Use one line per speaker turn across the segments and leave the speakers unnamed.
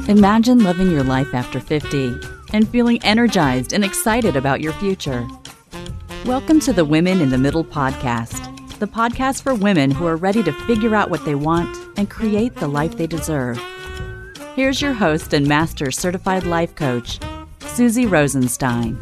Imagine living your life after 50 and feeling energized and excited about your future. Welcome to the Women in the Middle podcast, the podcast for women who are ready to figure out what they want and create the life they deserve. Here's your host and master certified life coach, Susie Rosenstein.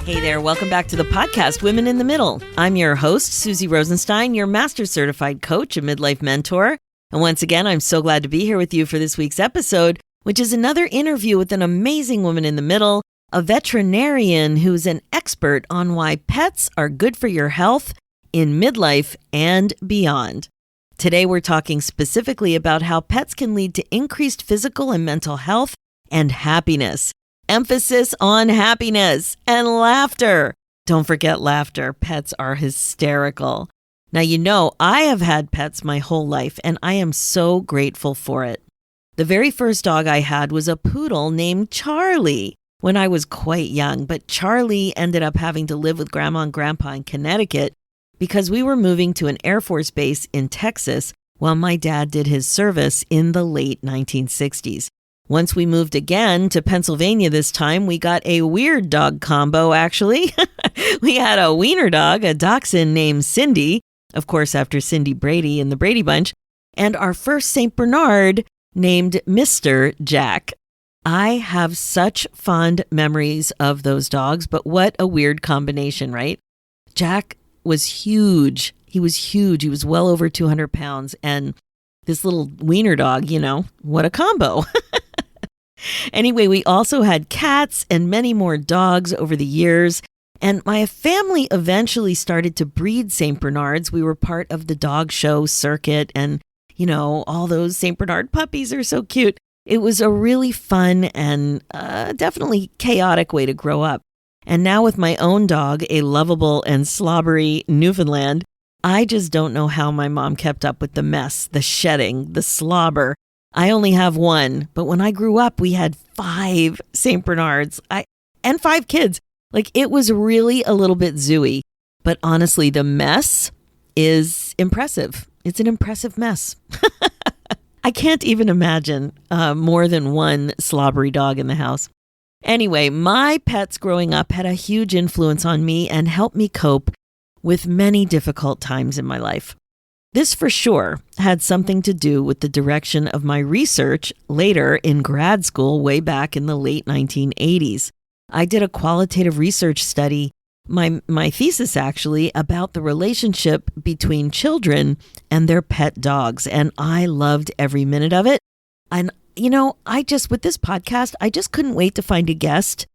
Hey there, welcome back to the podcast, Women in the Middle. I'm your host, Susie Rosenstein, your master certified coach and midlife mentor. And once again, I'm so glad to be here with you for this week's episode, which is another interview with an amazing woman in the middle, a veterinarian who's an expert on why pets are good for your health in midlife and beyond. Today, we're talking specifically about how pets can lead to increased physical and mental health and happiness. Emphasis on happiness and laughter. Don't forget laughter. Pets are hysterical. Now, you know, I have had pets my whole life, and I am so grateful for it. The very first dog I had was a poodle named Charlie when I was quite young, but Charlie ended up having to live with Grandma and Grandpa in Connecticut because we were moving to an Air Force base in Texas while my dad did his service in the late 1960s. Once we moved again to Pennsylvania this time, we got a weird dog combo, actually. We had a wiener dog, a dachshund named Cindy, of course, after Cindy Brady in the Brady Bunch, and our first St. Bernard named Mr. Jack. I have such fond memories of those dogs, but what a weird combination, right? Jack was huge. He was huge. He was well over 200 pounds, and this little wiener dog, you know, what a combo. Anyway, we also had cats and many more dogs over the years, and my family eventually started to breed St. Bernards. We were part of the dog show circuit, and, you know, all those St. Bernard puppies are so cute. It was a really fun and definitely chaotic way to grow up. And now with my own dog, a lovable and slobbery Newfoundland, I just don't know how my mom kept up with the mess, the shedding, the slobber. I only have one, but when I grew up, we had 5 St. Bernards and 5 kids. Like, it was really a little bit zooey, but honestly, the mess is impressive. It's an impressive mess. I can't even imagine more than one slobbery dog in the house. Anyway, my pets growing up had a huge influence on me and helped me cope with many difficult times in my life. This for sure had something to do with the direction of my research later in grad school way back in the late 1980s. I did a qualitative research study, my thesis actually, about the relationship between children and their pet dogs, and I loved every minute of it. And, you know, with this podcast, I just couldn't wait to find a guest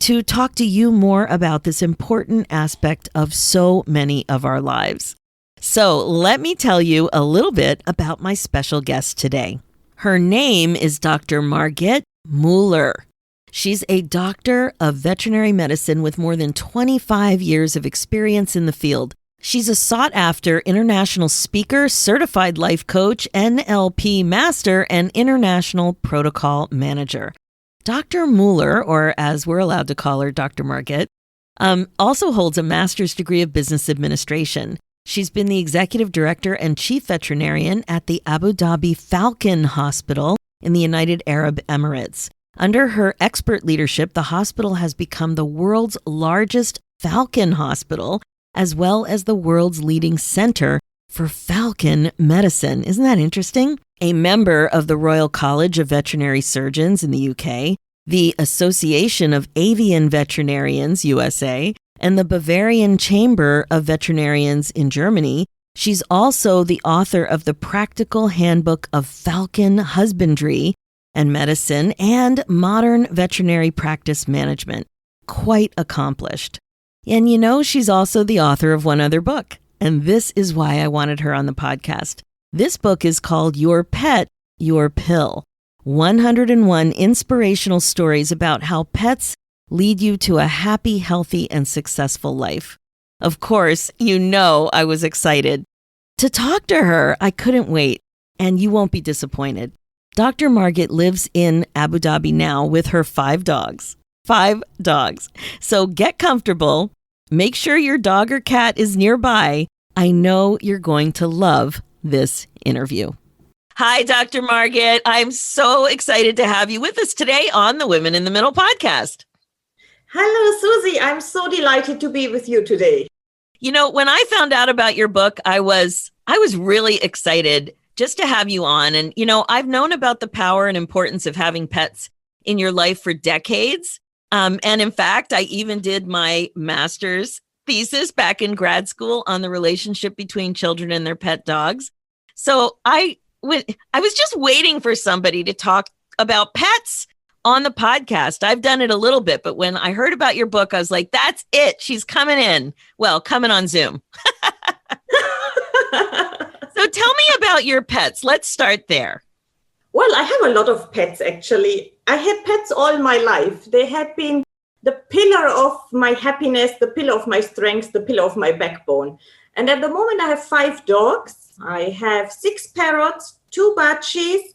to talk to you more about this important aspect of so many of our lives. So let me tell you a little bit about my special guest today. Her name is Dr. Margit Muller. She's a doctor of veterinary medicine with more than 25 years of experience in the field. She's a sought-after international speaker, certified life coach, NLP master, and international protocol manager. Dr. Muller, or as we're allowed to call her, Dr. Margit, also holds a master's degree of business administration. She's been the executive director and chief veterinarian at the Abu Dhabi Falcon Hospital in the United Arab Emirates. Under her expert leadership, the hospital has become the world's largest falcon hospital, as well as the world's leading center for falcon medicine. Isn't that interesting? A member of the Royal College of Veterinary Surgeons in the UK, the Association of Avian Veterinarians, USA, and the Bavarian Chamber of Veterinarians in Germany. She's also the author of the Practical Handbook of Falcon Husbandry and Medicine and Modern Veterinary Practice Management. Quite accomplished. And you know, she's also the author of one other book, and this is why I wanted her on the podcast. This book is called Your Pet, Your Pill. 101 inspirational stories about how pets lead you to a happy, healthy, and successful life. Of course, you know I was excited to talk to her. I couldn't wait, and you won't be disappointed. Dr. Margit lives in Abu Dhabi now with her 5 dogs. 5 dogs. So get comfortable, make sure your dog or cat is nearby. I know you're going to love this interview. Hi, Dr. Margit. I'm so excited to have you with us today on the Women in the Middle podcast.
Hello, Susie. I'm so delighted to be with you today.
You know, when I found out about your book, I was really excited just to have you on. And, you know, I've known about the power and importance of having pets in your life for decades. And in fact, I even did my master's thesis back in grad school on the relationship between children and their pet dogs. So I was just waiting for somebody to talk about pets on the podcast. I've done it a little bit, but when I heard about your book, I was like, that's it. She's coming in. Well, coming on Zoom. So tell me about your pets. Let's start there.
Well, I have a lot of pets, actually. I had pets all my life. They had been the pillar of my happiness, the pillar of my strength, the pillar of my backbone. And at the moment, I have 5 dogs. I have 6 parrots, 2 banshees,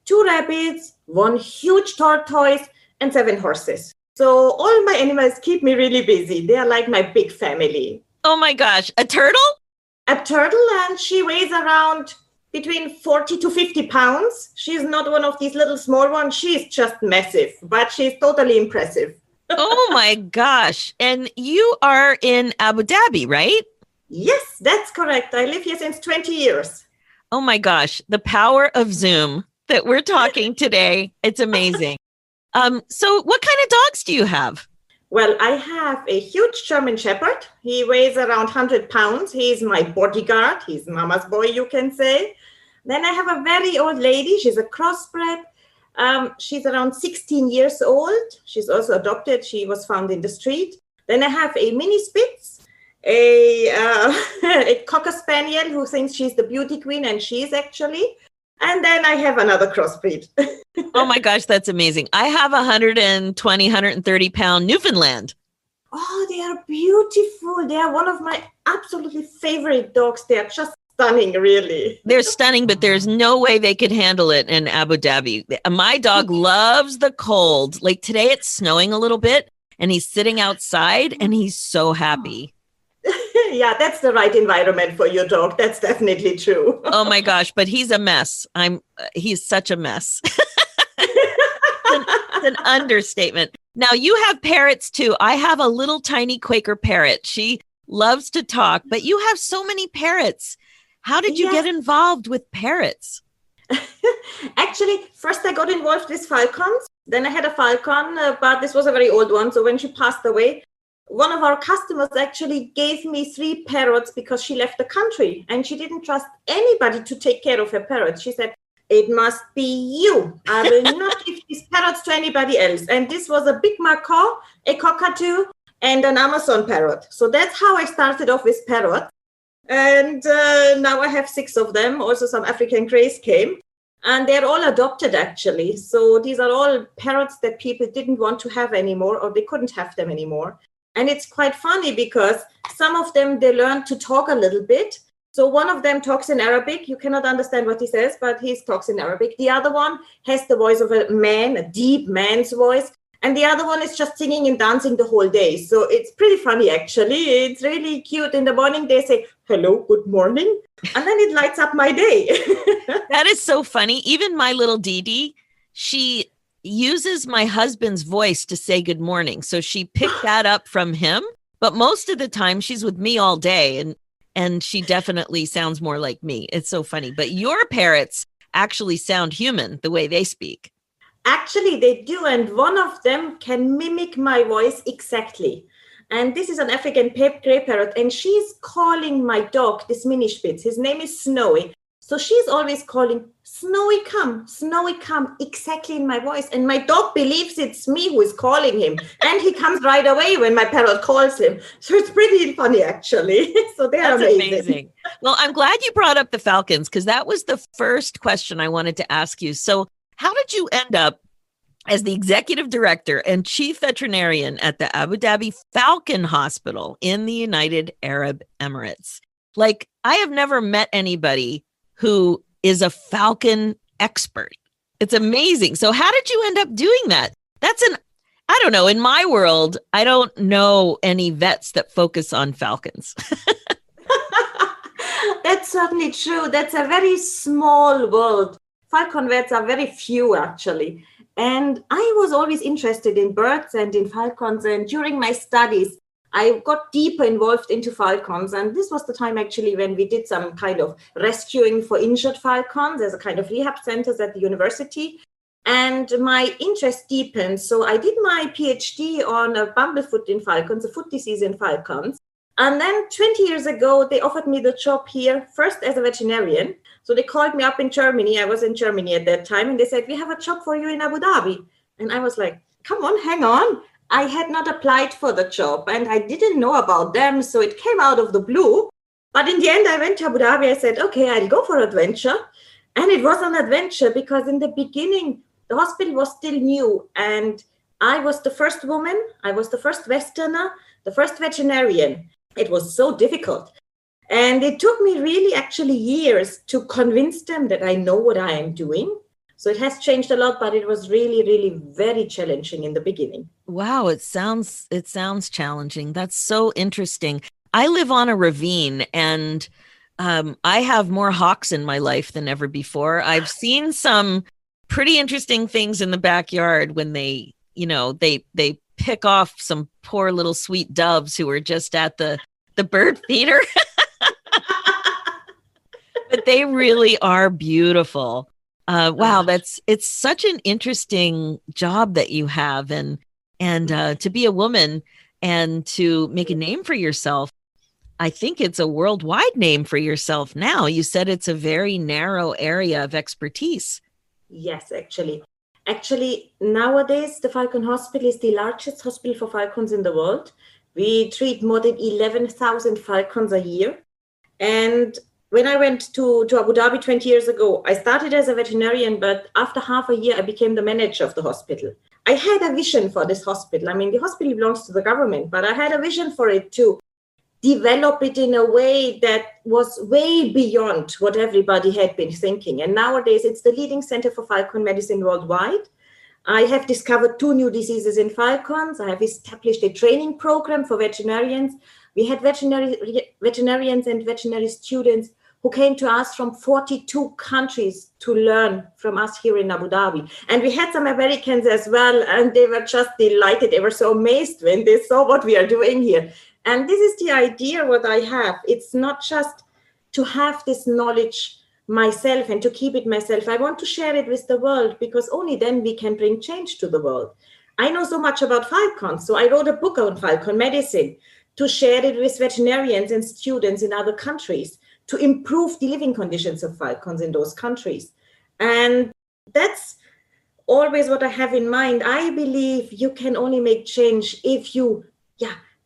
2 rabbits, 1 huge tortoise, and 7 horses. So all my animals keep me really busy. They are like my big family.
Oh my gosh, a turtle?
A turtle, and she weighs around between 40 to 50 pounds. She's not one of these little small ones. She's just massive, but she's totally impressive.
Oh my gosh. And you are in Abu Dhabi, right?
Yes, that's correct. I live here since 20 years.
Oh my gosh. The power of Zoom that we're talking today. It's amazing. So what kind of dogs do you have?
Well, I have a huge German Shepherd. He weighs around 100 pounds. He's my bodyguard. He's mama's boy, you can say. Then I have a very old lady. She's a crossbred. She's around 16 years old. She's also adopted. She was found in the street. Then I have a mini Spitz, a Cocker Spaniel who thinks she's the beauty queen, and she is actually. And then I have another crossbreed.
Oh my gosh, that's amazing. I have a 120, 130 pound Newfoundland.
Oh, they are beautiful. They are one of my absolutely favorite dogs. They are just stunning, really.
They're stunning, but there's no way they could handle it in Abu Dhabi. My dog loves the cold. Like today it's snowing a little bit and he's sitting outside and he's so happy.
Yeah, that's the right environment for your dog. That's definitely true.
Oh my gosh, but he's a mess. He's such a mess. It's an understatement. Now you have parrots too. I have a little tiny Quaker parrot. She loves to talk, but you have so many parrots. How did you get involved with parrots?
Actually, first I got involved with falcons. Then I had a falcon, but this was a very old one. So when she passed away, one of our customers actually gave me 3 parrots because she left the country and she didn't trust anybody to take care of her parrots. She said, it must be you. I will not give these parrots to anybody else. And this was a big macaw, a cockatoo, and an Amazon parrot. So that's how I started off with parrots. And now I have 6 of them. Also some African greys came. And they're all adopted, actually. So these are all parrots that people didn't want to have anymore, or they couldn't have them anymore. And it's quite funny because some of them, they learn to talk a little bit. So one of them talks in Arabic. You cannot understand what he says, but he talks in Arabic. The other one has the voice of a man, a deep man's voice. And the other one is just singing and dancing the whole day. So it's pretty funny, actually. It's really cute. In the morning, they say, hello, good morning. And then it lights up my day.
That is so funny. Even my little Dee Dee, she uses my husband's voice to say good morning. So she picked that up from him. But most of the time, she's with me all day. And she definitely sounds more like me. It's so funny. But your parrots actually sound human the way they speak.
Actually, they do. And one of them can mimic my voice exactly. And this is an African gray parrot. And she's calling my dog, this mini Spitz. His name is Snowy. So she's always calling, Snowy, come, exactly in my voice. And my dog believes it's me who is calling him. And he comes right away when my parrot calls him. So it's pretty funny, actually. So they're amazing.
Well, I'm glad you brought up the falcons because that was the first question I wanted to ask you. So how did you end up as the executive director and chief veterinarian at the Abu Dhabi Falcon Hospital in the United Arab Emirates? Like, I have never met anybody who is a falcon expert. It's amazing. So how did you end up doing that? I don't know. In my world, I don't know any vets that focus on falcons.
That's certainly true. That's a very small world. Falcon vets are very few, actually. And I was always interested in birds and in falcons. And during my studies, I got deeper involved into falcons. And this was the time, actually, when we did some kind of rescuing for injured falcons. There's a kind of rehab centers at the university. And my interest deepened. So I did my PhD on a bumblefoot in falcons, a foot disease in falcons. And then 20 years ago, they offered me the job here, first as a veterinarian. So they called me up in Germany. I was in Germany at that time. And they said, we have a job for you in Abu Dhabi. And I was like, come on, hang on. I had not applied for the job and I didn't know about them. So it came out of the blue. But in the end, I went to Abu Dhabi. I said, okay, I'll go for adventure. And it was an adventure because in the beginning, the hospital was still new. And I was the first woman. I was the first Westerner, the first veterinarian. It was so difficult. And it took me really actually years to convince them that I know what I am doing. So it has changed a lot, but it was really, really very challenging in the beginning.
Wow, it sounds challenging. That's so interesting. I live on a ravine and I have more hawks in my life than ever before. I've seen some pretty interesting things in the backyard when they pick off some poor little sweet doves who were just at the bird feeder. But they really are beautiful. Wow, it's such an interesting job that you have, and to be a woman and to make a name for yourself. I think it's a worldwide name for yourself now. You said it's a very narrow area of expertise.
Yes, actually. Actually, nowadays, the Falcon Hospital is the largest hospital for falcons in the world. We treat more than 11,000 falcons a year. And when I went to Abu Dhabi 20 years ago, I started as a veterinarian, but after half a year, I became the manager of the hospital. I had a vision for this hospital. I mean, the hospital belongs to the government, but I had a vision for it to develop it in a way that was way beyond what everybody had been thinking. And nowadays, it's the leading center for falcon medicine worldwide. I have discovered 2 new diseases in falcons. I have established a training program for veterinarians. We had veterinarians and veterinary students who came to us from 42 countries to learn from us here in Abu Dhabi. And we had some Americans as well, and they were just delighted. They were so amazed when they saw what we are doing here. And this is the idea what I have. It's not just to have this knowledge myself and to keep it myself. I want to share it with the world because only then we can bring change to the world. I know so much about falcons, so I wrote a book on falcon medicine to share it with veterinarians and students in other countries to improve the living conditions of falcons in those countries. And that's always what I have in mind. I believe you can only make change if you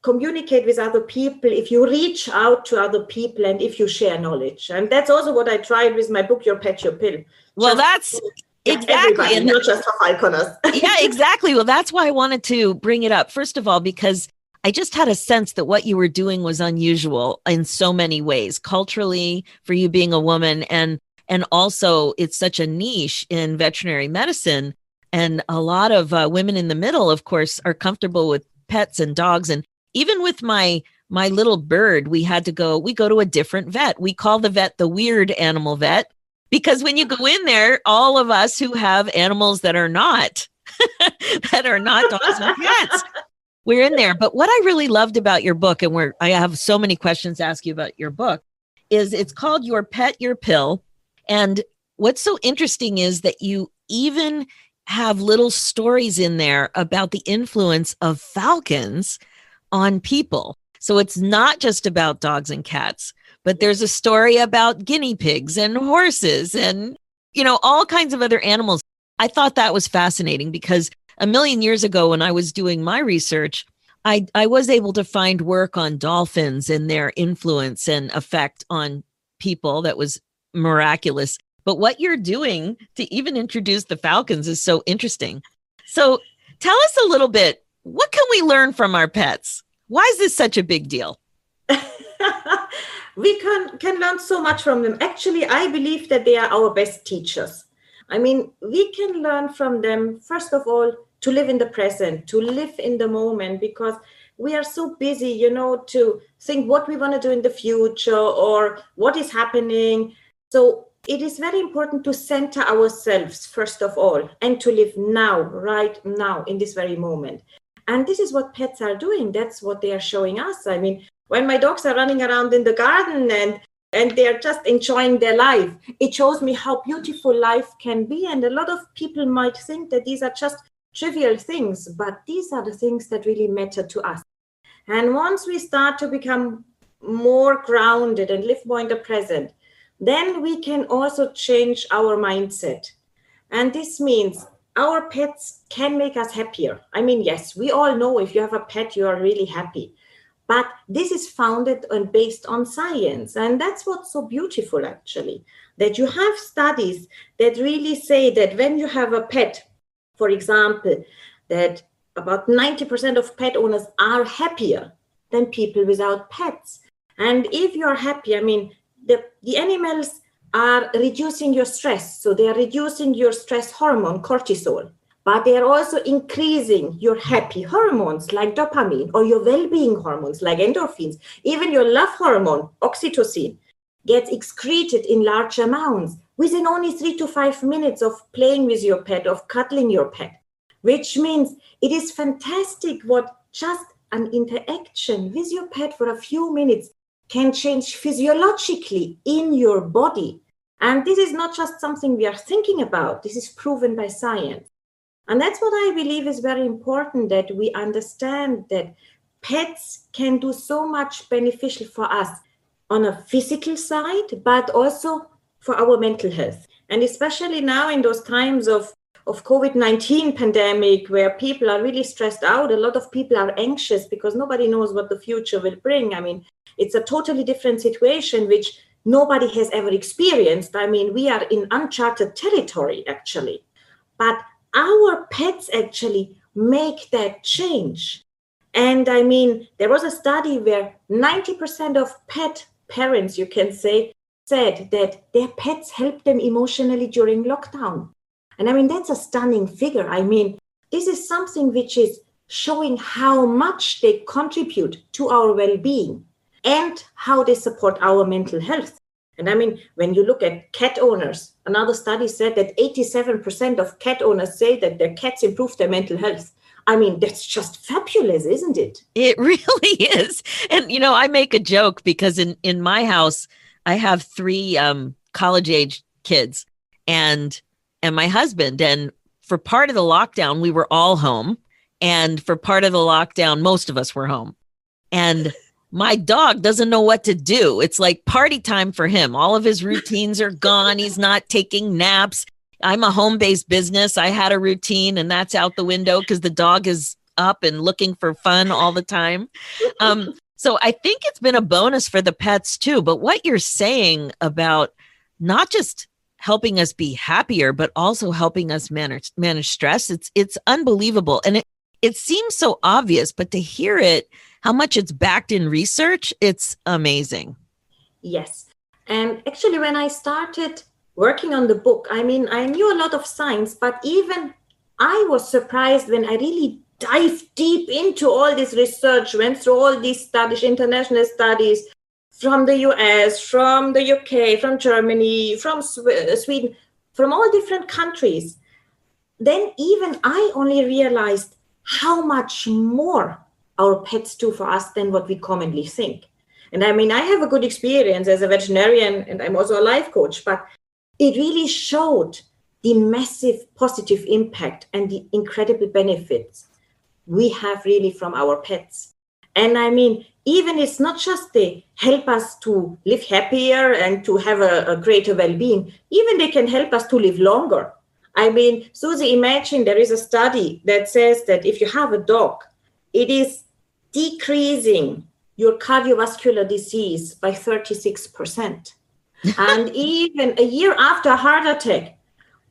communicate with other people, if you reach out to other people, and if you share knowledge. And that's also what I tried with my book, Your Pet, Your Pill.
Well, that's exactly.
And not just for falconers.
Yeah, exactly. Well, that's why I wanted to bring it up. First of all, because I just had a sense that what you were doing was unusual in so many ways, culturally, for you being a woman, and also it's such a niche in veterinary medicine. And a lot of women in the middle, of course, are comfortable with pets and dogs. And even with my little bird, we go to a different vet. We call the vet the weird animal vet, because when you go in there, all of us who have animals that are not dogs and cats, we're in there. But what I really loved about your book, and I have so many questions to ask you about your book, is it's called Your Pet, Your Pill. And what's so interesting is that you even have little stories in there about the influence of falcons on people. So it's not just about dogs and cats, but there's a story about guinea pigs and horses and, all kinds of other animals. I thought that was fascinating because a million years ago when I was doing my research, I was able to find work on dolphins and their influence and effect on people that was miraculous. But what you're doing to even introduce the falcons is so interesting. So tell us a little bit, what can we learn from our pets? Why is this such a big deal?
We can learn so much from them. Actually, I believe that they are our best teachers. I mean, we can learn from them, first of all, to live in the present, to live in the moment, because we are so busy, to think what we want to do in the future or what is happening. So it is very important to center ourselves, first of all, and to live now, right now, in this very moment. And this is what pets are doing. That's what they are showing us. I mean, when my dogs are running around in the garden and they're just enjoying their life, it shows me how beautiful life can be. And a lot of people might think that these are just trivial things, but these are the things that really matter to us. And once we start to become more grounded and live more in the present, then we can also change our mindset. And this means our pets can make us happier. I mean, yes, we all know if you have a pet, you are really happy. But this is founded and based on science. And that's what's so beautiful, actually, that you have studies that really say that when you have a pet, for example, that about 90% of pet owners are happier than people without pets. And if you're happy, I mean, the animals are reducing your stress. So they are reducing your stress hormone, cortisol. But they are also increasing your happy hormones like dopamine, or your well-being hormones like endorphins. Even your love hormone, oxytocin, gets excreted in large amounts within only 3 to 5 minutes of playing with your pet, of cuddling your pet, which means it is fantastic what just an interaction with your pet for a few minutes can change physiologically in your body. And this is not just something we are thinking about. This is proven by science. And that's what I believe is very important, that we understand that pets can do so much beneficial for us on a physical side, but also for our mental health. And especially now in those times of COVID-19 pandemic, where people are really stressed out, a lot of people are anxious because nobody knows what the future will bring. I mean, it's a totally different situation, which nobody has ever experienced. I mean, we are in uncharted territory, actually. But our pets actually make that change. And I mean, there was a study where 90% of pet parents, you can say, said that their pets helped them emotionally during lockdown. And I mean, that's a stunning figure. I mean, this is something which is showing how much they contribute to our well-being and how they support our mental health. And I mean, when you look at cat owners, another study said that 87% of cat owners say that their cats improve their mental health. I mean, that's just fabulous, isn't it?
It really is. And, I make a joke because in my house, I have 3 college-age kids and my husband. And for part of the lockdown, we were all home. And for part of the lockdown, most of us were home. And my dog doesn't know what to do. It's like party time for him. All of his routines are gone. He's not taking naps. I'm a home-based business. I had a routine and that's out the window because the dog is up and looking for fun all the time. So I think it's been a bonus for the pets too. But what you're saying about not just helping us be happier, but also helping us manage stress, it's unbelievable. And it seems so obvious, but to hear it, how much it's backed in research, it's amazing.
Yes. And actually, when I started working on the book, I mean, I knew a lot of science, but even I was surprised when I really dived deep into all this research, went through all these studies, international studies from the US, from the UK, from Germany, from Sweden, from all different countries. Then even I only realized how much more our pets do for us than what we commonly think. And I mean, I have a good experience as a veterinarian and I'm also a life coach, but it really showed the massive positive impact and the incredible benefits we have really from our pets. And I mean, even it's not just they help us to live happier and to have a greater well-being, even they can help us to live longer. I mean, Susie, imagine there is a study that says that if you have a dog, it is decreasing your cardiovascular disease by 36%. And even a year after a heart attack,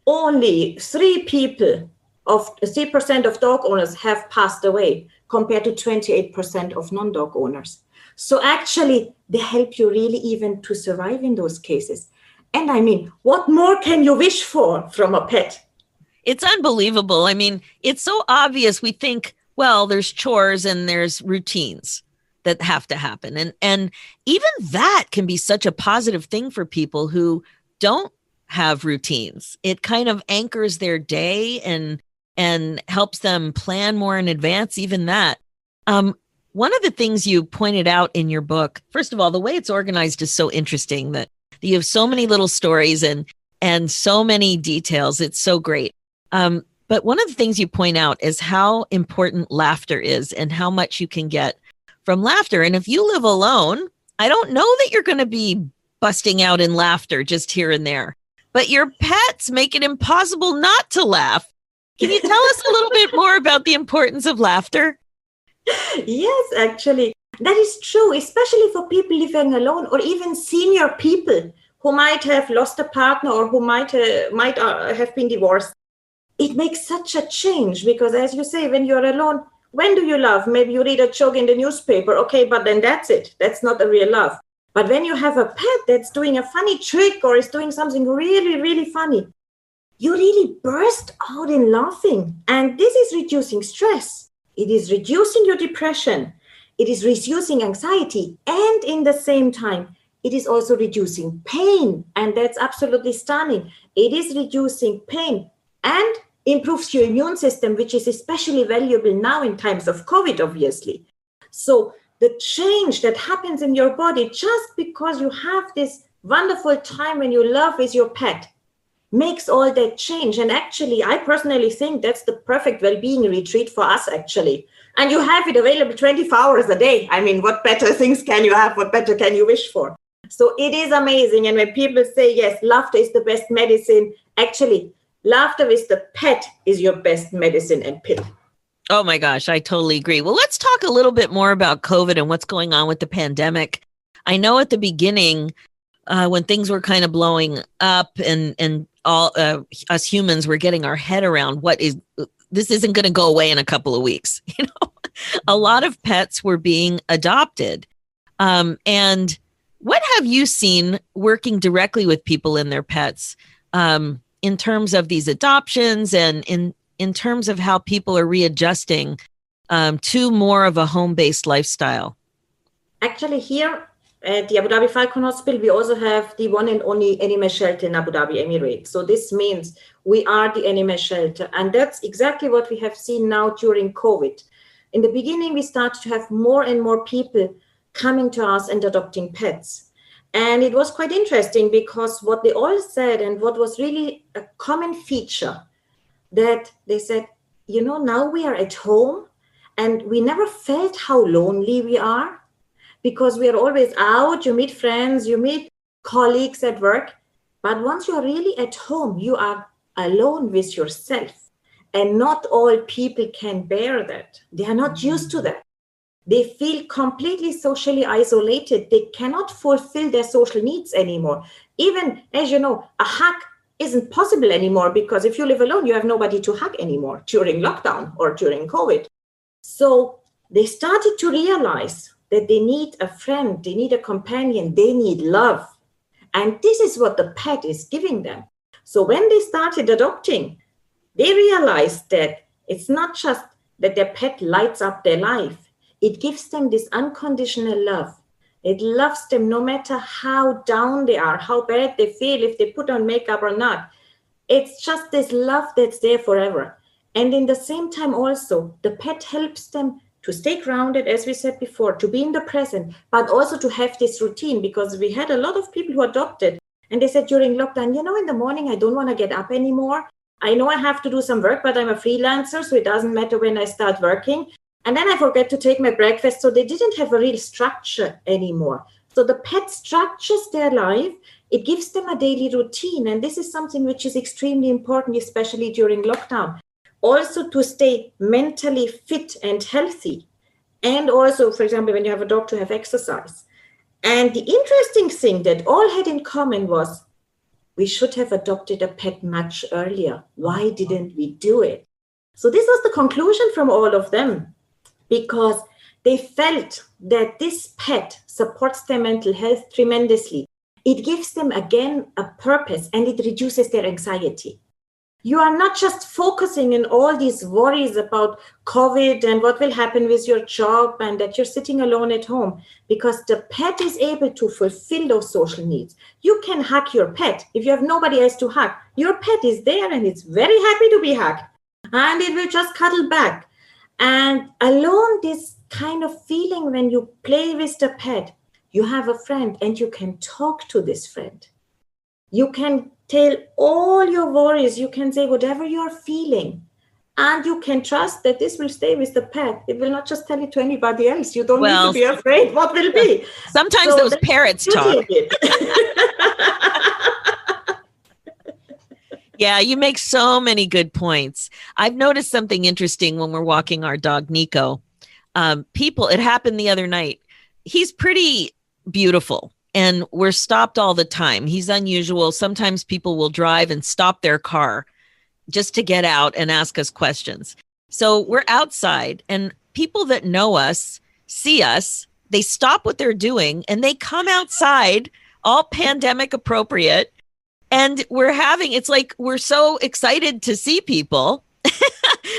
only 3% of dog owners have passed away compared to 28% of non-dog owners. So actually, they help you really even to survive in those cases. And I mean, what more can you wish for from a pet?
It's unbelievable. I mean, it's so obvious. We think, well, there's chores and there's routines that have to happen. And even that can be such a positive thing for people who don't have routines. It kind of anchors their day and helps them plan more in advance, even that. One of the things you pointed out in your book, first of all, the way it's organized is so interesting that you have so many little stories and so many details. It's so great. But one of the things you point out is how important laughter is and how much you can get from laughter. And if you live alone, I don't know that you're going to be busting out in laughter just here and there, but your pets make it impossible not to laugh. Can you tell us a little bit more about the importance of laughter?
Yes, actually, that is true, especially for people living alone or even senior people who might have lost a partner or who might have been divorced. It makes such a change because, as you say, when you're alone, when do you laugh? Maybe you read a joke in the newspaper, okay, but then that's it. That's not a real laugh. But when you have a pet that's doing a funny trick or is doing something really, really funny, you really burst out in laughing. And this is reducing stress. It is reducing your depression. It is reducing anxiety. And in the same time, it is also reducing pain. And that's absolutely stunning. It is reducing pain and improves your immune system, which is especially valuable now in times of COVID, obviously. So the change that happens in your body just because you have this wonderful time when you love with your pet makes all that change. And actually, I personally think that's the perfect well-being retreat for us, actually. And you have it available 24 hours a day. I mean, what better things can you have? What better can you wish for? So it is amazing. And when people say, yes, laughter is the best medicine, actually, laughter with the pet is your best medicine and pill.
Oh my gosh, I totally agree. Well, let's talk a little bit more about COVID and what's going on with the pandemic. I know at the beginning, when things were kind of blowing up and all us humans were getting our head around this isn't going to go away in a couple of weeks. You know, a lot of pets were being adopted. And what have you seen working directly with people and their pets in terms of these adoptions and in terms of how people are readjusting to more of a home-based lifestyle?
Actually, here at the Abu Dhabi Falcon Hospital, we also have the one and only animal shelter in Abu Dhabi, Emirates. So this means we are the animal shelter. And that's exactly what we have seen now during COVID. In the beginning, we started to have more and more people coming to us and adopting pets. And it was quite interesting because what they all said and what was really a common feature that they said, you know, now we are at home and we never felt how lonely we are because we are always out, you meet friends, you meet colleagues at work. But once you are really at home, you are alone with yourself. And not all people can bear that. They are not used to that. They feel completely socially isolated. They cannot fulfill their social needs anymore. Even, as you know, a hug isn't possible anymore because if you live alone, you have nobody to hug anymore during lockdown or during COVID. So they started to realize that they need a friend, they need a companion, they need love. And this is what the pet is giving them. So when they started adopting, they realized that it's not just that their pet lights up their life. It gives them this unconditional love. It loves them no matter how down they are, how bad they feel, if they put on makeup or not. It's just this love that's there forever. And in the same time also, the pet helps them to stay grounded, as we said before, to be in the present, but also to have this routine, because we had a lot of people who adopted and they said during lockdown, you know, in the morning, I don't want to get up anymore. I know I have to do some work, but I'm a freelancer, so it doesn't matter when I start working. And then I forget to take my breakfast. So they didn't have a real structure anymore. So the pet structures their life. It gives them a daily routine. And this is something which is extremely important, especially during lockdown. Also to stay mentally fit and healthy. And also, for example, when you have a dog, to have exercise. And the interesting thing that all had in common was we should have adopted a pet much earlier. Why didn't we do it? So this was the conclusion from all of them, because they felt that this pet supports their mental health tremendously. It gives them, again, a purpose, and it reduces their anxiety. You are not just focusing on all these worries about COVID and what will happen with your job and that you're sitting alone at home, because the pet is able to fulfill those social needs. You can hug your pet. If you have nobody else to hug, your pet is there and it's very happy to be hugged. And it will just cuddle back. And alone, this kind of feeling when you play with the pet, you have a friend and you can talk to this friend. You can tell all your worries. You can say whatever you're feeling. And you can trust that this will stay with the pet. It will not just tell it to anybody else. You don't need to be afraid what will be.
Sometimes those parrots talk. Yeah, you make so many good points. I've noticed something interesting when we're walking our dog, Nico. It happened the other night. He's pretty beautiful and we're stopped all the time. He's unusual. Sometimes people will drive and stop their car just to get out and ask us questions. So we're outside and people that know us, see us, they stop what they're doing and they come outside, all pandemic appropriate. And it's like we're so excited to see people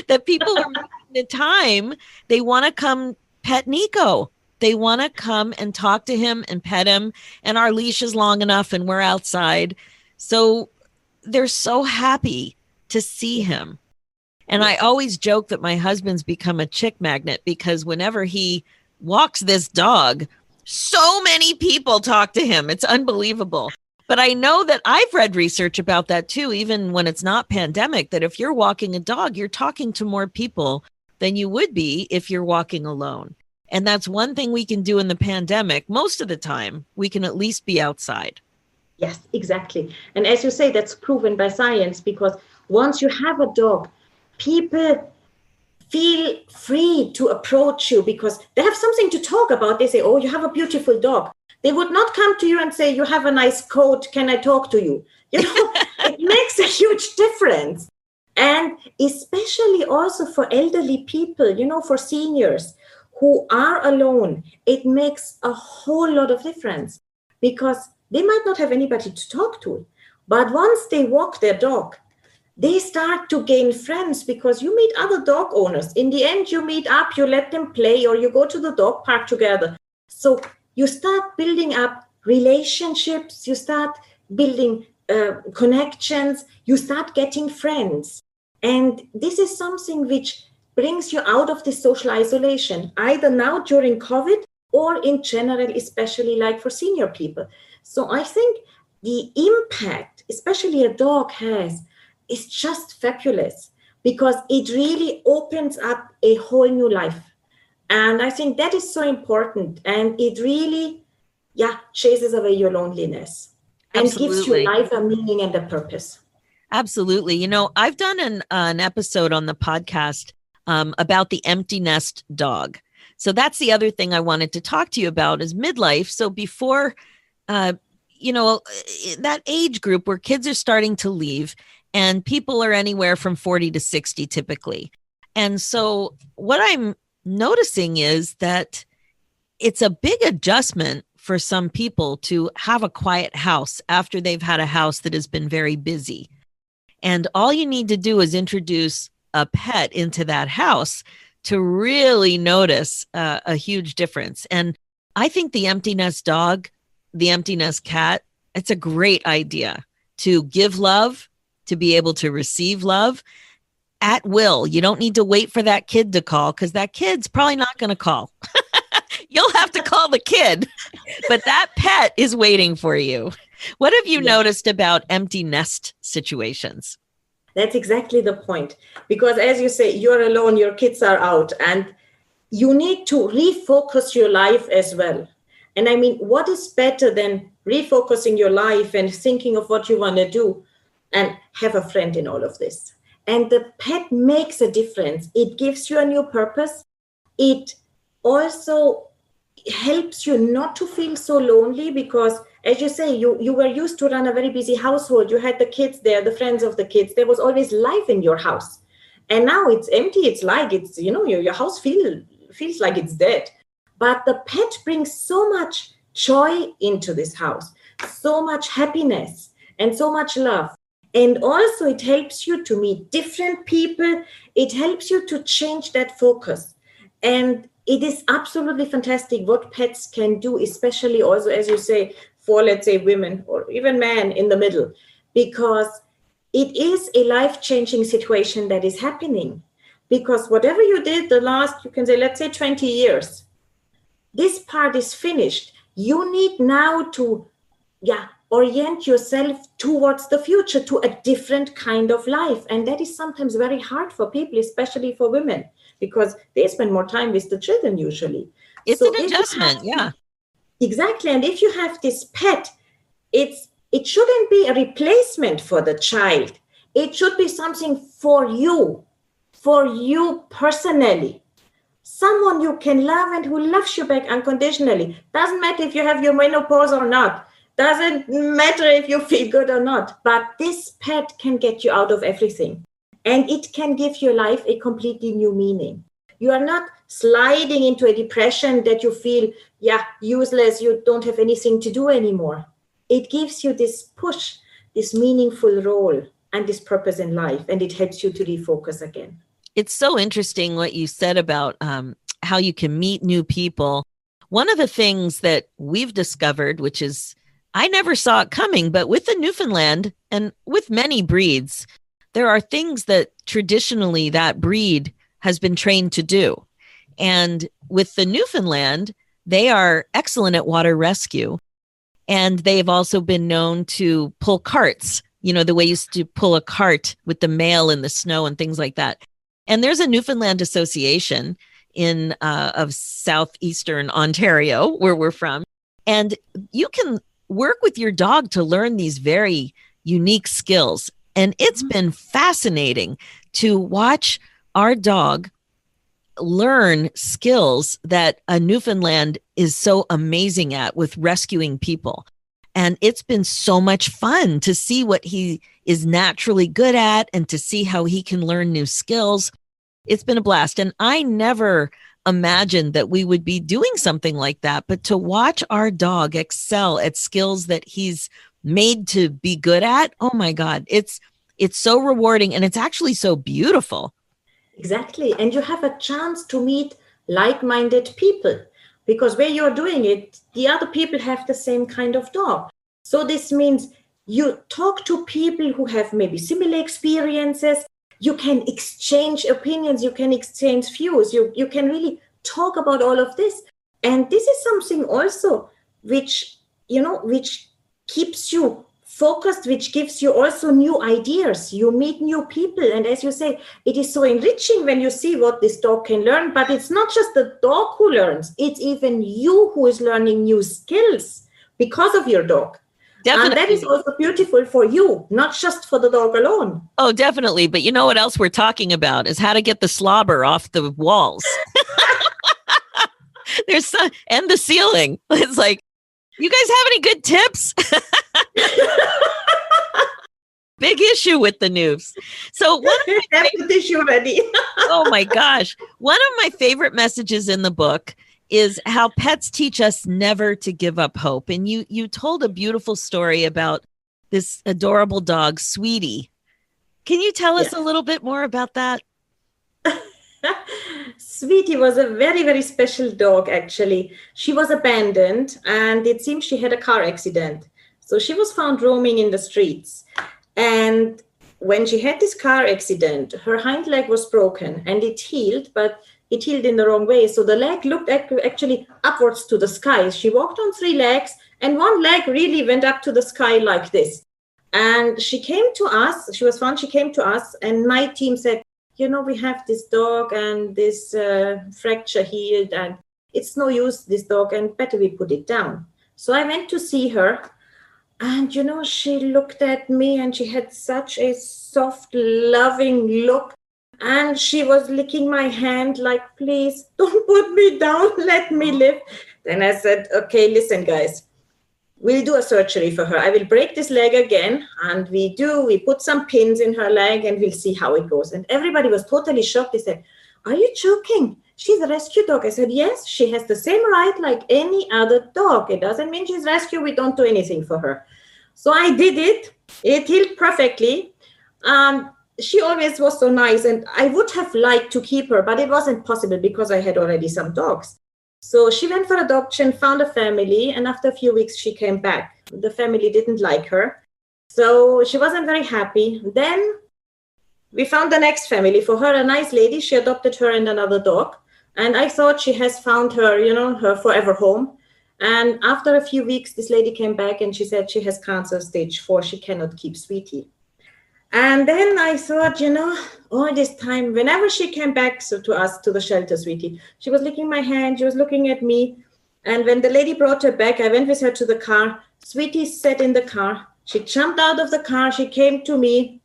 that people are making the time. They want to come pet Nico. They want to come and talk to him and pet him. And our leash is long enough and we're outside. So they're so happy to see him. And I always joke that my husband's become a chick magnet because whenever he walks this dog, so many people talk to him. It's unbelievable. But I know that I've read research about that too, even when it's not pandemic, that if you're walking a dog, you're talking to more people than you would be if you're walking alone. And that's one thing we can do in the pandemic. Most of the time, we can at least be outside.
Yes, exactly. And as you say, that's proven by science, because once you have a dog, people feel free to approach you because they have something to talk about. They say, oh, you have a beautiful dog. They would not come to you and say, you have a nice coat. Can I talk to you? You know, it makes a huge difference. And especially also for elderly people, for seniors who are alone, it makes a whole lot of difference because they might not have anybody to talk to. But once they walk their dog, they start to gain friends because you meet other dog owners. In the end, you meet up, you let them play, or you go to the dog park together. So you start building up relationships, you start building connections, you start getting friends. And this is something which brings you out of the social isolation, either now during COVID or in general, especially like for senior people. So I think the impact, especially a dog has, is just fabulous because it really opens up a whole new life. And I think that is so important. And it really, chases away your loneliness and gives your life a meaning and a purpose.
Absolutely. I've done an episode on the podcast about the empty nest dog. So that's the other thing I wanted to talk to you about is midlife. So before, that age group where kids are starting to leave and people are anywhere from 40 to 60 typically. And so what I'm noticing is that it's a big adjustment for some people to have a quiet house after they've had a house that has been very busy. And all you need to do is introduce a pet into that house to really notice a huge difference. And I think the empty nest dog, the empty nest cat, it's a great idea to give love, to be able to receive love at will. You don't need to wait for that kid to call because that kid's probably not going to call. You'll have to call the kid, but that pet is waiting for you. What have you noticed about empty nest situations?
That's exactly the point. Because as you say, you're alone, your kids are out, and you need to refocus your life as well. And I mean, what is better than refocusing your life and thinking of what you want to do and have a friend in all of this? And the pet makes a difference. It gives you a new purpose. It also helps you not to feel so lonely because, as you say, you were used to run a very busy household. You had the kids there, the friends of the kids. There was always life in your house. And now it's empty. It's like your house feels like it's dead. But the pet brings so much joy into this house, so much happiness and so much love. And also it helps you to meet different people. It helps you to change that focus. And it is absolutely fantastic what pets can do, especially also, as you say, for, let's say, women or even men in the middle, because it is a life-changing situation that is happening. Because whatever you did the last, you can say, let's say 20 years, this part is finished. You need now to orient yourself towards the future, to a different kind of life. And that is sometimes very hard for people, especially for women, because they spend more time with the children usually.
It's an adjustment,
Exactly. And if you have this pet, it shouldn't be a replacement for the child. It should be something for you personally. Someone you can love and who loves you back unconditionally. Doesn't matter if you have your menopause or not. Doesn't matter if you feel good or not. But this pet can get you out of everything. And it can give your life a completely new meaning. You are not sliding into a depression that you feel, useless. You don't have anything to do anymore. It gives you this push, this meaningful role and this purpose in life. And it helps you to refocus again.
It's so interesting what you said about how you can meet new people. One of the things that we've discovered, which is, I never saw it coming, but with the Newfoundland and with many breeds, there are things that traditionally that breed has been trained to do. And with the Newfoundland, they are excellent at water rescue. And they've also been known to pull carts, the way you used to pull a cart with the mail in the snow and things like that. And there's a Newfoundland Association of southeastern Ontario, where we're from. And you can work with your dog to learn these very unique skills. And it's been fascinating to watch our dog learn skills that a Newfoundland is so amazing at with rescuing people. And it's been so much fun to see what he is naturally good at and to see how he can learn new skills. It's been a blast. And I never imagined that we would be doing something like that, but to watch our dog excel at skills that he's made to be good at, oh my God, it's so rewarding and it's actually so beautiful.
Exactly. And you have a chance to meet like-minded people because where you're doing it, the other people have the same kind of dog. So this means you talk to people who have maybe similar experiences. You can exchange opinions. You can exchange views. You can really talk about all of this. And this is something also which keeps you focused, which gives you also new ideas. You meet new people. And as you say, it is so enriching when you see what this dog can learn. But it's not just the dog who learns. It's even you who is learning new skills because of your dog. Definitely. And that is also beautiful for you, not just for the dog alone.
Oh, definitely. But you know what else we're talking about is how to get the slobber off the walls. And the ceiling. It's like, you guys have any good tips? Big issue with the noobs. So
issue ready.
Oh my gosh. One of my favorite messages in the book is how pets teach us never to give up hope. And you told a beautiful story about this adorable dog, Sweetie. Can you tell us a little bit more about that?
Sweetie was a very, very special dog, actually. She was abandoned and it seems she had a car accident. So she was found roaming in the streets. And when she had this car accident, her hind leg was broken and it healed, but it healed in the wrong way. So the leg looked actually upwards to the sky. She walked on 3 legs and one leg really went up to the sky like this. And she came to us. She was found. She came to us and my team said, we have this dog and this fracture healed and it's no use, this dog, and better we put it down. So I went to see her and, she looked at me and she had such a soft, loving look. And she was licking my hand like, please don't put me down. Let me live. Then I said, okay, listen, guys, we'll do a surgery for her. I will break this leg again. And we put some pins in her leg and we'll see how it goes. And everybody was totally shocked. They said, are you joking? She's a rescue dog. I said, yes, she has the same right like any other dog. It doesn't mean she's rescue. We don't do anything for her. So I did it. It healed perfectly. She always was so nice, and I would have liked to keep her, but it wasn't possible because I had already some dogs. So she went for adoption, found a family, and after a few weeks, she came back. The family didn't like her. So she wasn't very happy. Then we found the next family for her, a nice lady. She adopted her and another dog. And I thought she has found her, her forever home. And after a few weeks, this lady came back and she said she has cancer stage 4. She cannot keep Sweetie. And then I thought, all this time, whenever she came back to us, to the shelter, Sweetie, she was licking my hand. She was looking at me. And when the lady brought her back, I went with her to the car. Sweetie sat in the car. She jumped out of the car. She came to me,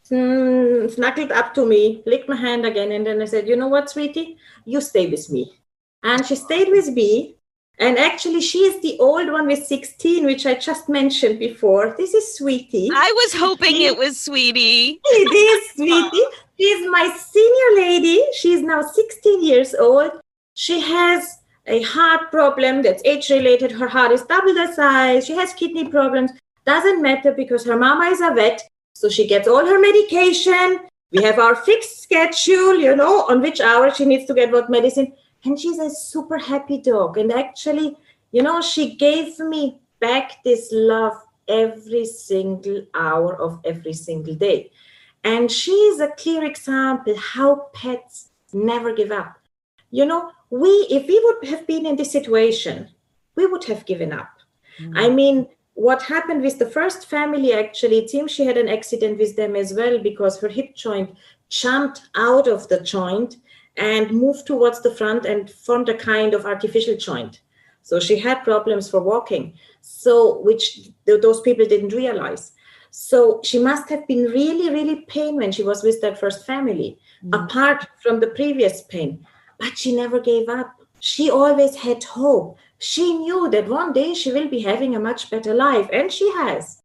snuggled up to me, licked my hand again. And then I said, you know what, Sweetie? You stay with me. And she stayed with me. And actually, she is the old one with 16, which I just mentioned before. This is Sweetie.
I was hoping it was Sweetie.
It is Sweetie. She is my senior lady. She is now 16 years old. She has a heart problem that's age-related. Her heart is double the size. She has kidney problems. Doesn't matter because her mama is a vet. So she gets all her medication. We have our fixed schedule, on which hour she needs to get what medicine. And she's a super happy dog. And actually, she gave me back this love every single hour of every single day. And she is a clear example how pets never give up. If we would have been in this situation, we would have given up. Mm-hmm. I mean, what happened with the first family, actually, it seems she had an accident with them as well because her hip joint jumped out of the joint and moved towards the front and formed a kind of artificial joint. So she had problems for walking, which those people didn't realize. So she must have been really, really pain when she was with that first family, apart from the previous pain. But she never gave up. She always had hope. She knew that one day she will be having a much better life, and she has.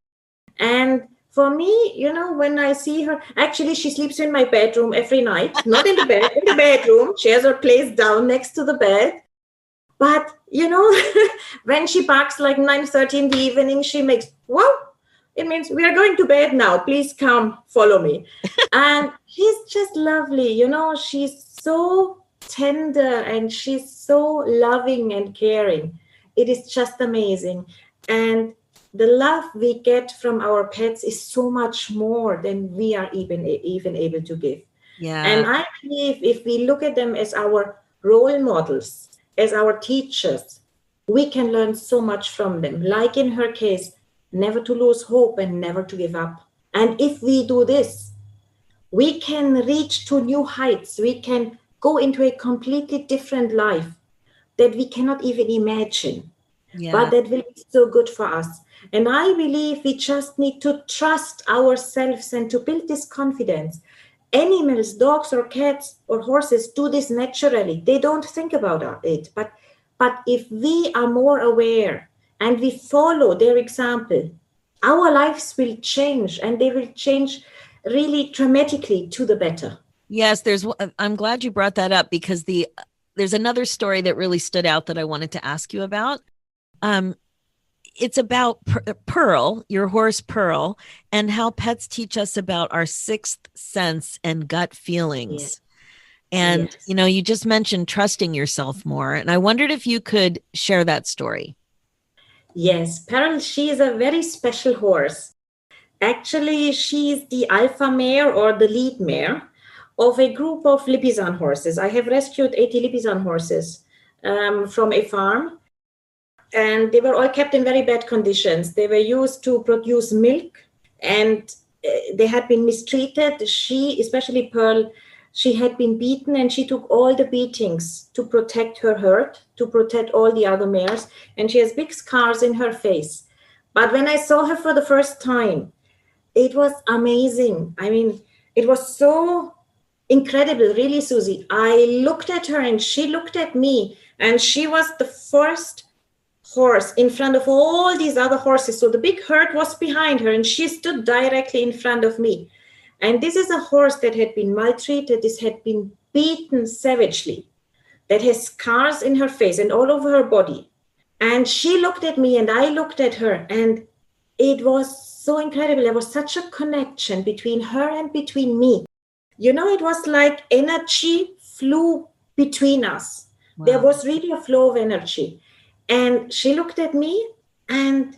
And for me, when I see her, actually, she sleeps in my bedroom every night, not in the bed, in the bedroom. She has her place down next to the bed. But, when she barks like 9:30 in the evening, she makes, whoa, it means we are going to bed now. Please come, follow me. And she's just lovely. She's so tender and she's so loving and caring. It is just amazing. And the love we get from our pets is so much more than we are even able to give.
Yeah.
And I believe if we look at them as our role models, as our teachers, we can learn so much from them. Like in her case, never to lose hope and never to give up. And if we do this, we can reach to new heights. We can go into a completely different life that we cannot even imagine. Yeah. But that will be so good for us. And I believe we just need to trust ourselves and to build this confidence. Animals, dogs or cats or horses do this naturally. They don't think about it. But if we are more aware and we follow their example, our lives will change, and they will change really dramatically to the better.
Yes, I'm glad you brought that up because there's another story that really stood out that I wanted to ask you about. It's about Pearl, your horse Pearl, and how pets teach us about our sixth sense and gut feelings. Yes. And, yes. You just mentioned trusting yourself more. And I wondered if you could share that story.
Yes, Pearl, she is a very special horse. Actually, she is the alpha mare or the lead mare of a group of Lipizan horses. I have rescued 80 Lipizan horses from a farm. And they were all kept in very bad conditions. They were used to produce milk, and they had been mistreated. She, especially Pearl, she had been beaten, and she took all the beatings to protect her herd, to protect all the other mares. And she has big scars in her face. But when I saw her for the first time, it was amazing. I mean, it was so incredible, really, Susie. I looked at her and she looked at me, and she was the first horse in front of all these other horses. So the big herd was behind her and she stood directly in front of me. And this is a horse that had been maltreated. This had been beaten savagely, that has scars in her face and all over her body. And she looked at me and I looked at her, and it was so incredible. There was such a connection between her and between me. It was like energy flew between us.
Wow.
There was really a flow of energy. And she looked at me, and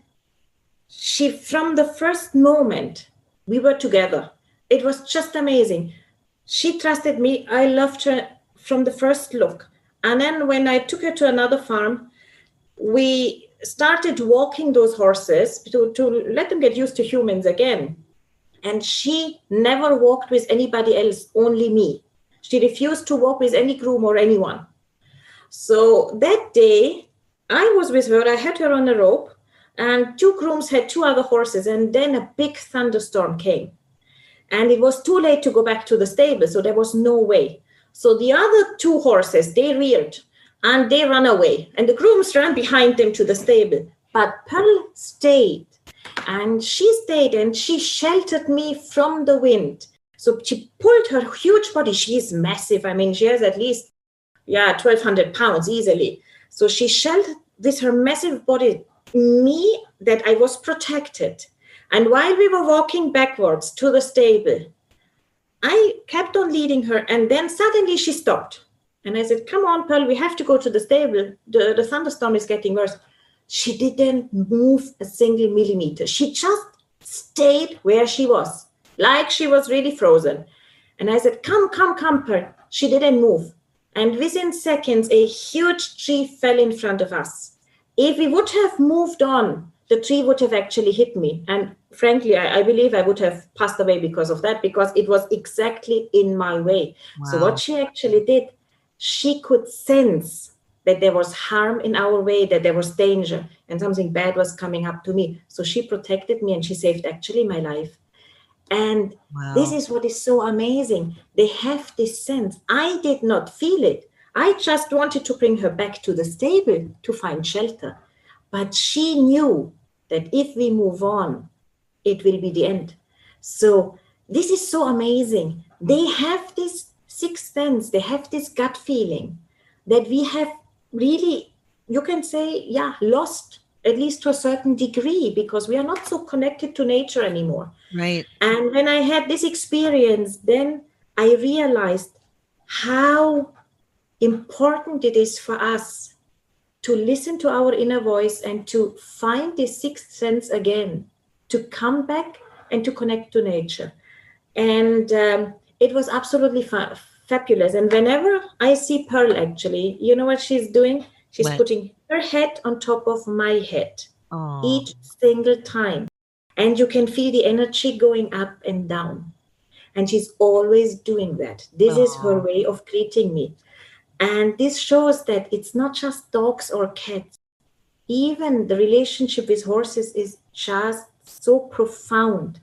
from the first moment we were together, it was just amazing. She trusted me. I loved her from the first look. And then when I took her to another farm, we started walking those horses to let them get used to humans again. And she never walked with anybody else, only me. She refused to walk with any groom or anyone. So that day, I was with her. I had her on a rope, and 2 grooms had 2 other horses. And then a big thunderstorm came. And it was too late to go back to the stable, so there was no way. So the other 2 horses, they reared and they ran away. And the grooms ran behind them to the stable. But Pearl stayed. And she stayed, and she sheltered me from the wind. So she pulled her huge body. She is massive. I mean, she has at least, 1,200 pounds easily. So she sheltered with her massive body me, that I was protected. And while we were walking backwards to the stable, I kept on leading her. And then suddenly she stopped. And I said, come on, Pearl, we have to go to the stable. The thunderstorm is getting worse. She didn't move a single millimeter. She just stayed where she was, like she was really frozen. And I said, come, Pearl. She didn't move. And within seconds, a huge tree fell in front of us. If we would have moved on, the tree would have actually hit me. And frankly, I believe I would have passed away because of that, because it was exactly in my way.
Wow.
So what she actually did, she could sense that there was harm in our way, that there was danger, and something bad was coming up to me. So she protected me, and she saved actually my life. And
Wow.
This is what is so amazing. They have this sense. I did not feel it. I just wanted to bring her back to the stable to find shelter. But she knew that if we move on, it will be the end. So this is so amazing. They have this sixth sense. They have this gut feeling that we have really, you can say, lost, at least to a certain degree, because we are not so connected to nature anymore.
Right.
And when I had this experience, then I realized how important it is for us to listen to our inner voice and to find this sixth sense again, to come back and to connect to nature. And it was absolutely fabulous. And whenever I see Pearl, actually, you know what she's doing? She's putting her head on top of my head.
Aww.
Each single time. And you can feel the energy going up and down. And she's always doing that. This is her way of greeting me. And this shows that it's not just dogs or cats. Even the relationship with horses is just so profound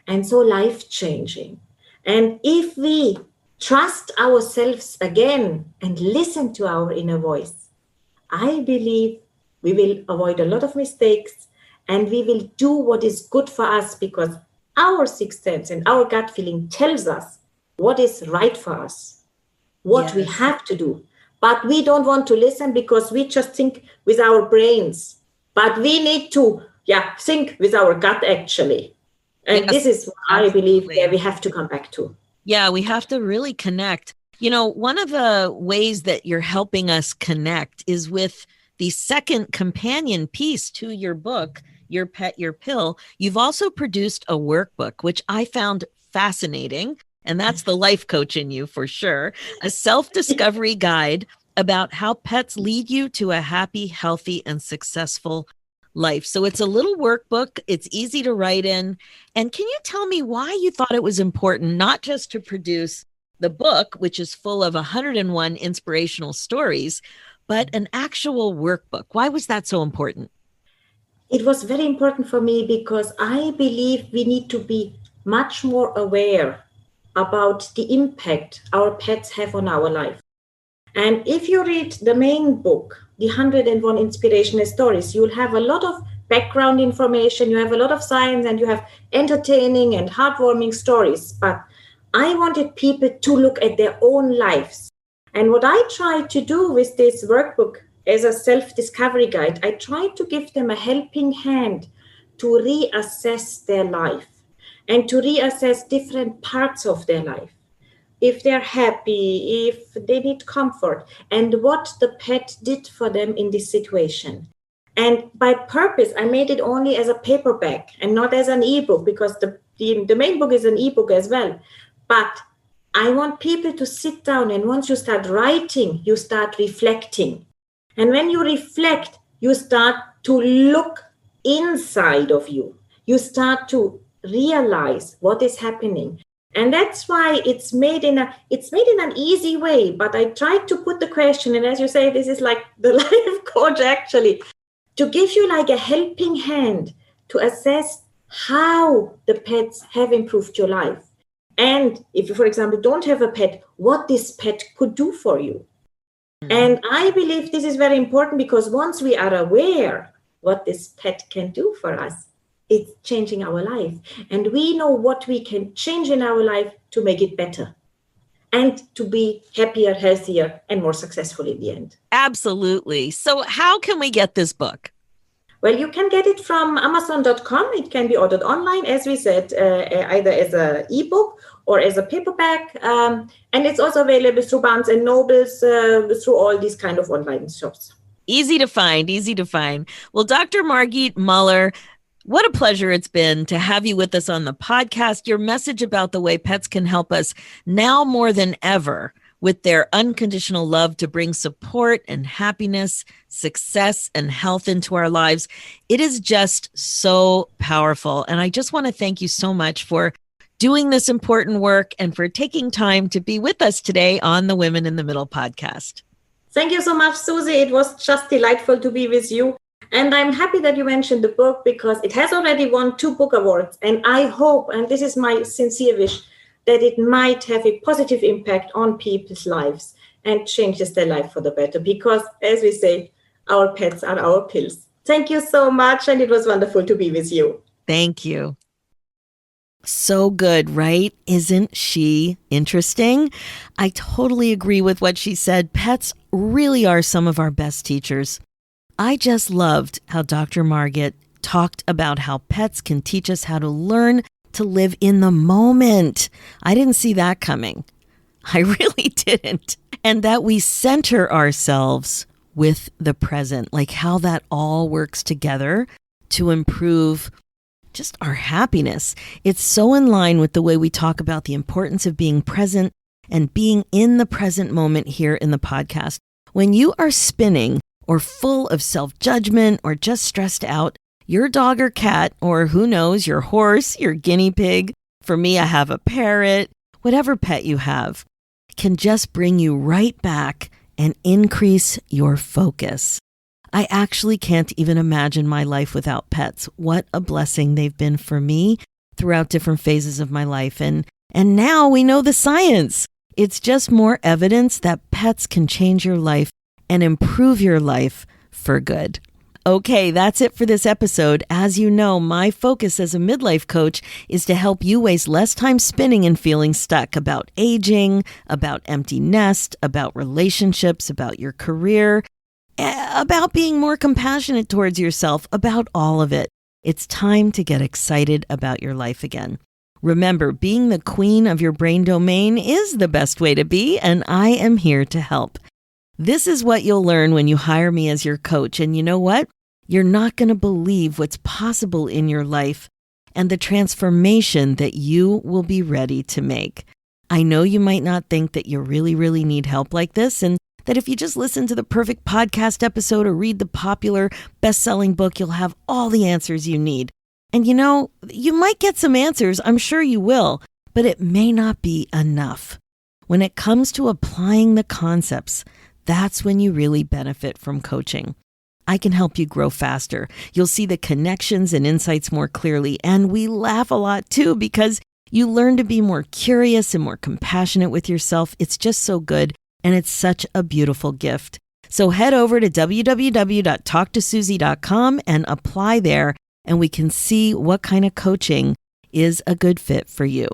and so life-changing. And if we trust ourselves again and listen to our inner voice, I believe we will avoid a lot of mistakes and we will do what is good for us, because our sixth sense and our gut feeling tells us what is right for us, what we have to do. But we don't want to listen because we just think with our brains. But we need to think with our gut, actually. And this is what I believe where we have to come back to.
Yeah, we have to really connect. You know, one of the ways that you're helping us connect is with the second companion piece to your book, Your Pet, Your Pill. You've also produced a workbook, which I found fascinating. And that's the life coach in you for sure. A self-discovery guide about how pets lead you to a happy, healthy, and successful life. So it's a little workbook. It's easy to write in. And can you tell me why you thought it was important not just to produce the book, which is full of 101 inspirational stories, but an actual workbook? Why was that so important?
It was very important for me because I believe we need to be much more aware about the impact our pets have on our life. And if you read the main book, the 101 Inspirational Stories, you'll have a lot of background information, you have a lot of science, and you have entertaining and heartwarming stories. But I wanted people to look at their own lives. And what I tried to do with this workbook as a self-discovery guide, I tried to give them a helping hand to reassess their life and to reassess different parts of their life. If they're happy, if they need comfort, and what the pet did for them in this situation. And by purpose, I made it only as a paperback and not as an ebook, because the main book is an ebook as well. But I want people to sit down, and once you start writing, you start reflecting. And when you reflect, you start to look inside of you. You start to realize what is happening. And that's why it's made in an easy way. But I tried to put the question, and as you say, this is like the life coach actually, to give you like a helping hand to assess how the pets have improved your life. And if you, for example, don't have a pet, what this pet could do for you. Mm-hmm. And I believe this is very important, because once we are aware what this pet can do for us, it's changing our life. And we know what we can change in our life to make it better and to be happier, healthier, and more successful in the end.
Absolutely. So how can we get this book?
Well, you can get it from Amazon.com. It can be ordered online, as we said, either as an ebook or as a paperback. And it's also available through Barnes & Nobles, through all these kind of online shops.
Easy to find, easy to find. Well, Dr. Margit Muller, what a pleasure it's been to have you with us on the podcast. Your message about the way pets can help us now more than ever with their unconditional love to bring support and happiness, success, and health into our lives. It is just so powerful. And I just want to thank you so much for doing this important work and for taking time to be with us today on the Women in the Middle podcast.
Thank you so much, Susie. It was just delightful to be with you. And I'm happy that you mentioned the book, because it has already won 2 book awards. And I hope, and this is my sincere wish, that it might have a positive impact on people's lives and changes their life for the better. Because, as we say, our pets are our pills. Thank you so much. And it was wonderful to be with you.
Thank you. So good, right? Isn't she interesting? I totally agree with what she said. Pets really are some of our best teachers. I just loved how Dr. Margit talked about how pets can teach us how to learn to live in the moment. I didn't see that coming. I really didn't. And that we center ourselves with the present, like how that all works together to improve just our happiness. It's so in line with the way we talk about the importance of being present and being in the present moment here in the podcast. When you are spinning or full of self-judgment or just stressed out, your dog or cat, or who knows, your horse, your guinea pig, for me, I have a parrot, whatever pet you have, can just bring you right back and increase your focus. I actually can't even imagine my life without pets. What a blessing they've been for me throughout different phases of my life. And now we know the science. It's just more evidence that pets can change your life and improve your life for good. Okay, that's it for this episode. As you know, my focus as a midlife coach is to help you waste less time spinning and feeling stuck about aging, about empty nest, about relationships, about your career, about being more compassionate towards yourself, about all of it. It's time to get excited about your life again. Remember, being the queen of your brain domain is the best way to be, and I am here to help. This is what you'll learn when you hire me as your coach. And you know what? You're not going to believe what's possible in your life and the transformation that you will be ready to make. I know you might not think that you really, really need help like this, and that if you just listen to the perfect podcast episode or read the popular best-selling book, you'll have all the answers you need. And you know, you might get some answers, I'm sure you will, but it may not be enough. When it comes to applying the concepts, that's when you really benefit from coaching. I can help you grow faster. You'll see the connections and insights more clearly. And we laugh a lot too, because you learn to be more curious and more compassionate with yourself. It's just so good. And it's such a beautiful gift. So head over to www.talktosusie.com and apply there, and we can see what kind of coaching is a good fit for you.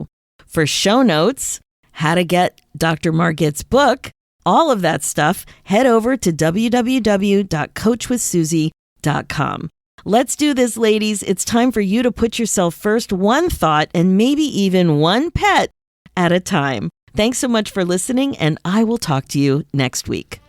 For show notes, how to get Dr. Margit's book, all of that stuff, head over to www.coachwithsusie.com. Let's do this, ladies. It's time for you to put yourself first, one thought and maybe even one pet at a time. Thanks so much for listening, and I will talk to you next week.